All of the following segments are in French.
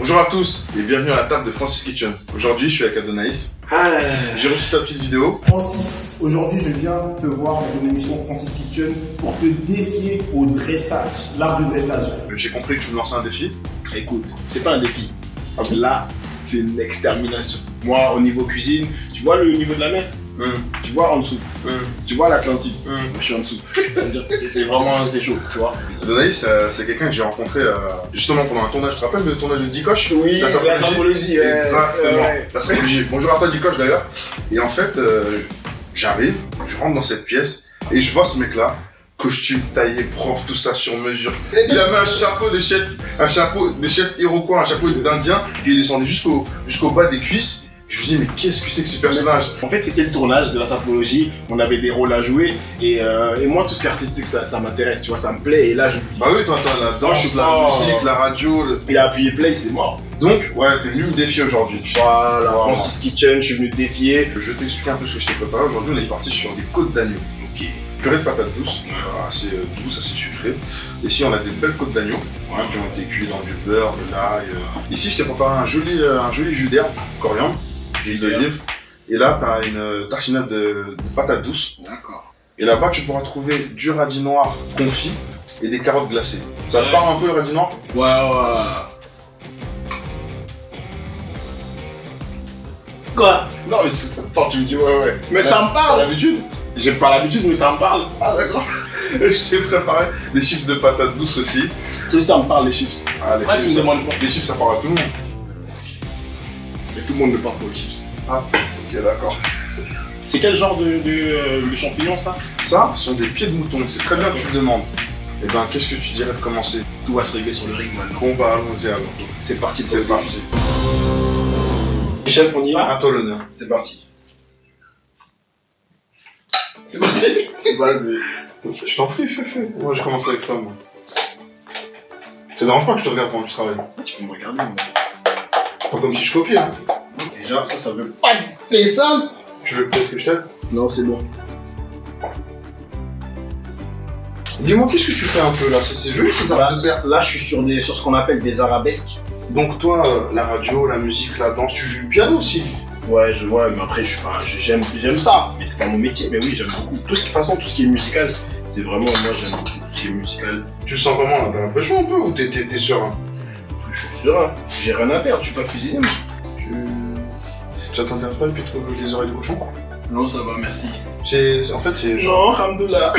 Bonjour à tous et bienvenue à la table de Francis Kitchen. Aujourd'hui, je suis avec Adonaïs. Ah là là. J'ai reçu ta petite vidéo. Francis, aujourd'hui je viens te voir dans une émission Francis Kitchen pour te défier au dressage, l'art du dressage. J'ai compris que tu me lançais un défi. Écoute, c'est pas un défi. Là, c'est une extermination. Moi, au niveau cuisine, tu vois le niveau de la mer? Tu vois en dessous. Tu vois l'Atlantique. Moi, je suis en dessous. C'est vraiment, c'est chaud, tu vois. Adonaïs, c'est quelqu'un que j'ai rencontré justement pendant un tournage. Tu te rappelles le tournage de Dikoch? Oui, la sapologie. Exactement. La sapologie. Bonjour à toi Dikoch d'ailleurs. Et en fait, j'arrive, je rentre dans cette pièce et je vois ce mec-là. Costume taillé, prof, tout ça sur mesure. Il avait un chapeau de chef iroquois, un chapeau d'Indien, et il descendait jusqu'au bas des cuisses. Je me dis, mais qu'est-ce que c'est que ce personnage? En fait, c'était le tournage de la sapologie, on avait des rôles à jouer, et moi, tout ce qui est artistique, ça m'intéresse, tu vois, ça me plaît, et là, je... Bah oui, toi, la danse, la musique, la radio... Il a appuyé play, c'est mort. Donc, ouais, t'es venu me défier aujourd'hui. Voilà, Francis Kitchen, je suis venu te défier. Je t'explique un peu ce que je t'ai préparé. Aujourd'hui, on est parti sur des côtes d'agneau. Ok. Purée de patates douces, assez douce, assez sucrée. Ici, on a des belles côtes d'agneau qui ont été cuites dans du beurre, de l'ail. Ici, je t'ai préparé un joli jus d'herbe, coriandre, huile d'olive. Et là, tu as une tartinade de patates douces. D'accord. Et là-bas, tu pourras trouver du radis noir confit et des carottes glacées. Ça te parle un peu le radis noir? Ouais. Quoi? Non, mais ça te parle, tu me dis ouais. Mais ça me parle! D'habitude? J'ai pas l'habitude, mais ça me parle. Ah d'accord. Je t'ai préparé des chips de patates douces aussi. Ça me parle, les chips. Ah, les chips, tu me demandes pas. Les chips, ça parle à tout le monde. Et tout le monde me parle pour les chips. Ah, ok, d'accord. C'est quel genre de champignon, ça? Ça, ce sont des pieds de mouton. C'est très bien que tu le demandes. Eh ben, qu'est-ce que tu dirais de commencer? Tout va se régler sur le rythme maintenant. Bon, bah, allons-y alors. C'est parti. C'est parti. Chef, on y va? À toi l'honneur. C'est parti. C'est parti. Vas-y. Je t'en prie, fais. Moi, j'ai commencé avec ça, moi. Ça te dérange pas que je te regarde pendant que tu travailles? Tu peux me regarder, moi. Pas comme si je copiais, hein. Déjà, ça veut pas descendre. Tu veux peut-être que je t'aide? Non, c'est bon. Dis-moi, qu'est-ce que tu fais un peu là? C'est joli, c'est ça? Là, je suis sur ce qu'on appelle des arabesques. Donc, toi, la radio, la musique, la danse, tu joues du piano aussi? Ouais, mais après, j'aime ça, mais c'est pas mon métier. Mais oui, j'aime beaucoup. De toute façon, tout ce qui est musical, c'est vraiment, moi, j'aime beaucoup tout ce qui est musical. Tu le sens comment là? T'as l'impression un peu ou t'es serein? Je suis serein. J'ai rien à perdre, tu peux pas cuisiner. Ça t'intéresse pas depuis trop les oreilles de cochon? Non, ça va, merci. En fait, c'est... Non, Alhamdoulilah.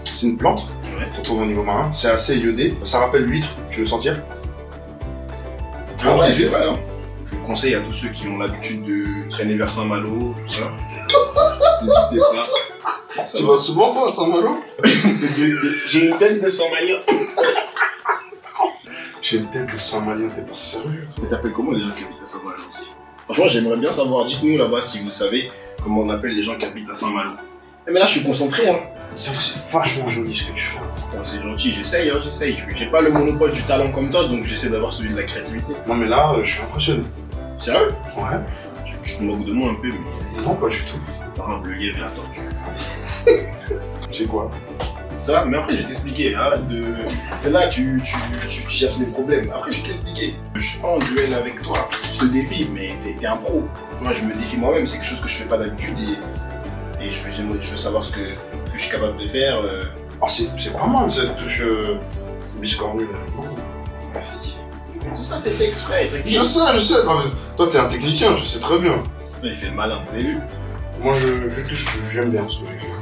C'est une plante qu'on trouve au niveau marin. C'est assez iodé. Ça rappelle l'huître. Tu veux sentir? Ah ouais, c'est vrai. Hein. Je conseille à tous ceux qui ont l'habitude de traîner vers Saint-Malo, tout ça. N'hésitez pas. Tu vas souvent toi à Saint-Malo? J'ai une tête de Saint-Malien. J'ai une tête de Saint-Malien, t'es pas sérieux? Mais t'appelles comment les gens qui habitent à Saint-Malo aussi? Franchement, j'aimerais bien savoir. Dites-nous là-bas si vous savez comment on appelle les gens qui habitent à Saint-Malo. Mais là, je suis concentré, hein. C'est vachement joli ce que tu fais. Bon, c'est gentil, j'essaye. J'ai pas le monopole du talent comme toi, donc j'essaie d'avoir celui de la créativité. Non mais là, je suis impressionné. Sérieux? Ouais. Tu te moques de moi un peu, mais... Non, pas du tout. Par exemple, le lièvre et la tortue. C'est quoi? Ça, mais après, je vais t'expliquer. Arrête de... T'es là, tu cherches des problèmes. Après, je vais t'expliquer. Je suis pas en duel avec toi. Je te défie, mais t'es un pro. Tu vois, je me défie moi-même. C'est quelque chose que je fais pas d'habitude et je veux savoir ce que je suis capable de faire. Oh, c'est pas mal cette touche biscornue. Merci. Tout ça, c'est fait exprès. Je sais. Toi, t'es un technicien, je sais très bien. Il fait le malin, vous avez vu? Moi, je touche, j'aime bien ce que j'ai fait.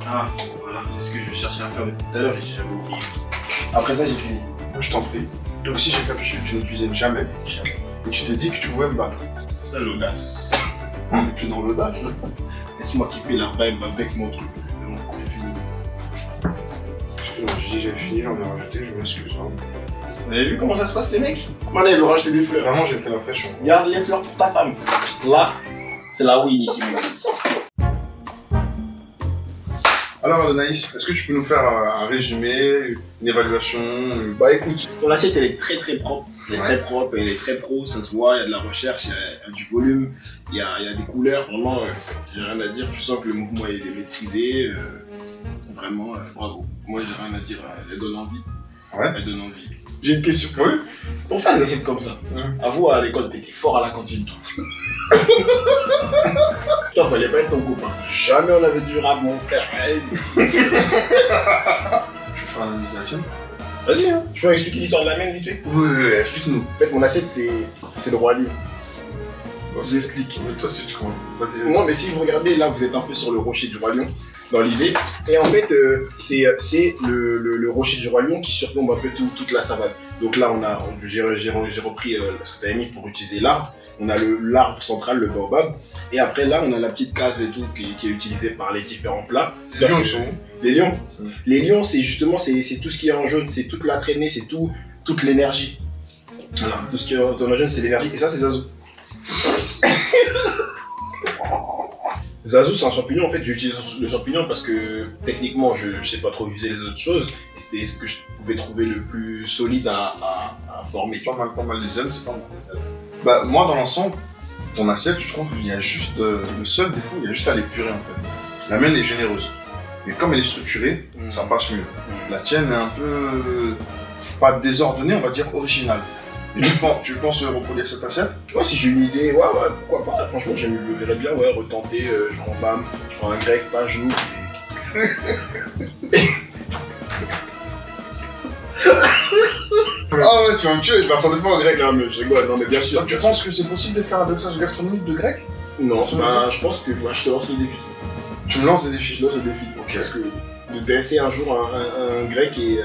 Ah, voilà, c'est ce que je cherchais à faire depuis tout à l'heure et j'ai jamais oublié. Après ça, j'ai fini. Moi, je t'en prie. Toi aussi, j'ai capiché que tu ne cuisines jamais. Et tu t'es dit que tu pouvais me battre. C'est ça l'audace. On n'est plus dans l'audace, là. Laisse-moi kiffer la vibe avec mon truc. C'est bon, j'ai fini. Excuse-moi, j'ai dit que j'avais fini, j'en ai rajouté, je m'excuse. Hein. Vous avez vu comment ça se passe, les mecs? Maintenant, ils veulent rajouter des fleurs. Vraiment, j'ai pris l'impression. Garde les fleurs pour ta femme. Là, c'est la win ici, mon ami. Alors, Adonaïs, est-ce que tu peux nous faire un résumé, une évaluation? Bah écoute, ton assiette elle est très propre. Elle est très propre, elle est très pro, ça se voit, il y a de la recherche, il y a du volume, il y a des couleurs, vraiment, j'ai rien à dire, tu sens que le mouvement il est maîtrisé, vraiment, bravo. Moi j'ai rien à dire, elle donne envie. Ouais. Elle donne envie. J'ai une question. Oui. Pour faire des assiettes comme ça, à vous à l'école, t'étais fort à la cantine, toi. Toi, fallait pas être ton copain. Jamais on avait du rap, mon frère. Tu veux faire un indice de la tienne? Vas-y, hein. Tu peux expliquer l'histoire de la mienne, vite fait? Oui, explique-nous. En fait, mon assiette, c'est le roi lion. Je vous explique. Mais toi, si tu commences. Vas-y. Non, mais si vous regardez, là, vous êtes un peu sur le rocher du roi lion, dans l'idée. Et en fait, c'est le rocher du roi lion qui surplombe un peu toute la savane. Donc là, j'ai repris ce que tu avais mis pour utiliser l'arbre. On a l'arbre central, le baobab. Et après, là, on a la petite case et tout qui est utilisée par les différents plats. Les lions, ils sont où? Les lions. Les lions, c'est justement c'est tout ce qui est en jaune, c'est toute la traînée, c'est toute l'énergie. Voilà, tout ce qui est en jaune, c'est l'énergie. Et ça, c'est Zazu. Zazu, c'est un champignon. En fait, j'utilise le champignon parce que techniquement, je sais pas trop utiliser les autres choses. C'était ce que je pouvais trouver le plus solide à former. Pas mal les ailes, c'est pas mal les ailes. Bah, moi, dans l'ensemble, ton assiette, je trouve qu'il y a juste le seul défaut, il y a juste à l'épurer en fait. La mienne est généreuse. Et comme elle est structurée, ça passe mieux. La tienne est un peu, pas désordonnée, on va dire originale. Et tu penses reproduire cette assiette? Moi, si j'ai une idée, ouais, pourquoi pas. Franchement, je me verrais bien, ouais, retenter. Je prends bam, je prends un grec, pas un genou. Ah ouais, tu vas me tuer, je m'attendais pas au grec. Non, mais je rigole, non, mais bien sûr. Tu penses que c'est possible de faire un dressage gastronomique de grec? Non, je pense que moi, je te lance le défi. Tu me lances des défis? Je lance le défi. Ok. Parce que de dresser un jour un grec et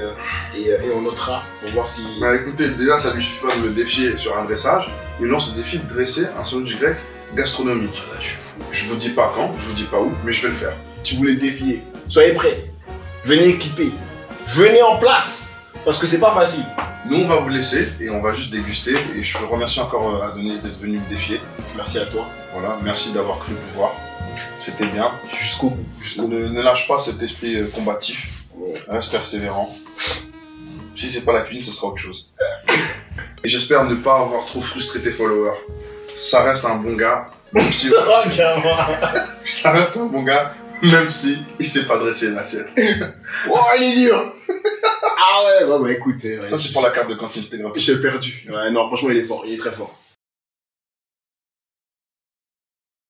on notera pour voir si. Bah écoutez, déjà ça lui suffit pas de me défier sur un dressage, il me lance le défi de dresser un sandwich grec gastronomique. Je vous dis pas quand, je vous dis pas où, mais je vais le faire. Si vous voulez le défier, soyez prêts. Venez équipés. Venez en place. Parce que c'est pas facile. Nous on va vous laisser et on va juste déguster. Et je remercie encore Adonis d'être venu me défier. Merci à toi. Voilà, merci d'avoir cru pouvoir. C'était bien. Jusqu'au bout. Ne lâche pas cet esprit combatif. Reste persévérant. Si c'est pas la cuisine, ce sera autre chose. Et j'espère ne pas avoir trop frustré tes followers. Ça reste un bon gars, même si... Ça reste un bon gars, même si il sait pas dresser une assiette. Oh, il est dur. Ah ouais, bah écoutez. Ça c'est pour la carte de cantine, c'était gratuit. J'ai perdu. Ouais, non, franchement, il est fort, il est très fort.